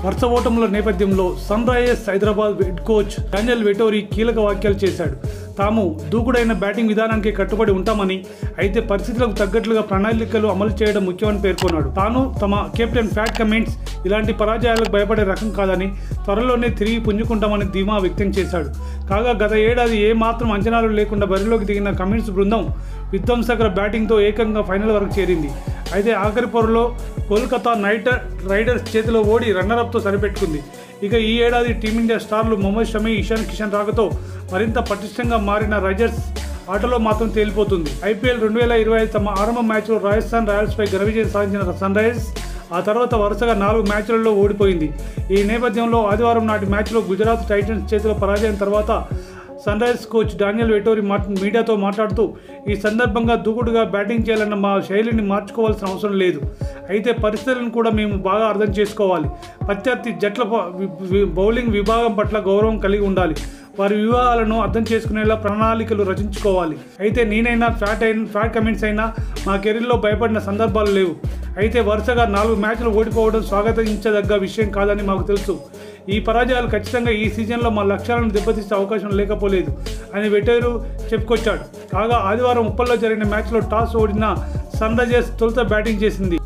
వరుస ఓటముల నేపథ్యంలో Sunrisers Hyderabad head coach Daniel Vettori కీలక వ్యాఖ్యలు చేశాడు. తాము దూకుడైన బ్యాటింగ్ విధానానికి కట్టుబడి ఉంటామని, అయితే పరిస్థితులకు తగ్గట్లుగా ప్రణాళికలు అమలు చేయడం ముఖ్యమని పేర్కొన్నాడు. తాను తమ కెప్టెన్ ఫ్యాట్ కమిన్స్ ఇలాంటి పరాజయాలకు భయపడే రకం కాదని, త్వరలోనే తిరిగి పుంజుకుంటామని ధీమా వ్యక్తం చేశాడు. కాగా గత ఏడాది ఏమాత్రం అంచనాలు లేకుండా బరిలోకి దిగిన కమిన్స్ బృందం విధ్వంసకర బ్యాటింగ్తో ఏకంగా ఫైనల్ వరకు చేరింది. అయితే ఆఖరి పొరలో కోల్కతా నైట్ రైడర్స్ చేతిలో ఓడి రన్నరప్తో సరిపెట్టుకుంది. ఇక ఈ ఏడాది టీమిండియా స్టార్లు మొహమ్మద్ షమి, ఇషాన్ కిషన్ రాకతో మరింత పటిష్టంగా మారిన రైజర్స్ ఆటలో మాత్రం తేలిపోతుంది. ఐపీఎల్ 2025 తమ ఆరంభ మ్యాచ్లో రాజస్థాన్ రాయల్స్పై ఘన విజయం సాధించిన సన్ రైజర్స్ ఆ తర్వాత వరుసగా 4 మ్యాచ్లలో ఓడిపోయింది. ఈ నేపథ్యంలో ఆదివారం నాటి మ్యాచ్లో గుజరాత్ టైటన్స్ చేతిలో పరాజయం తర్వాత Sunrisers coach Daniel Vettori మీడియాతో మాట్లాడుతూ, ఈ సందర్భంగా దూకుడుగా బ్యాటింగ్ చేయాలన్న మా శైలిని మార్చుకోవాల్సిన అవసరం లేదు. అయితే పరిస్థితులను కూడా మేము బాగా అర్థం చేసుకోవాలి. ప్రత్యర్థి జట్ల బౌలింగ్ విభాగం పట్ల గౌరవం కలిగి ఉండాలి. వారి వ్యూహాలను అర్థం చేసుకునేలా ప్రణాళికలు రచించుకోవాలి. అయితే నేనైనా ఫ్యాట్ కమిన్స్ అయినా మా కెరీర్లో భయపడిన సందర్భాలు లేవు. అయితే వరుసగా 4 మ్యాచ్లు ఓడిపోవడం స్వాగతించదగ్గ విషయం కాదని మాకు తెలుసు. ఈ పరాజయాలు ఖచ్చితంగా ఈ సీజన్లో మా లక్ష్యాలను దెబ్బతీసే అవకాశం లేకపోలేదు అని వెటోరీ చెప్పుకొచ్చాడు. కాగా ఆదివారం ఉప్పల్లో జరిగిన మ్యాచ్లో టాస్ ఓడిన సన్ రైజర్స్ తొలుత బ్యాటింగ్ చేసింది.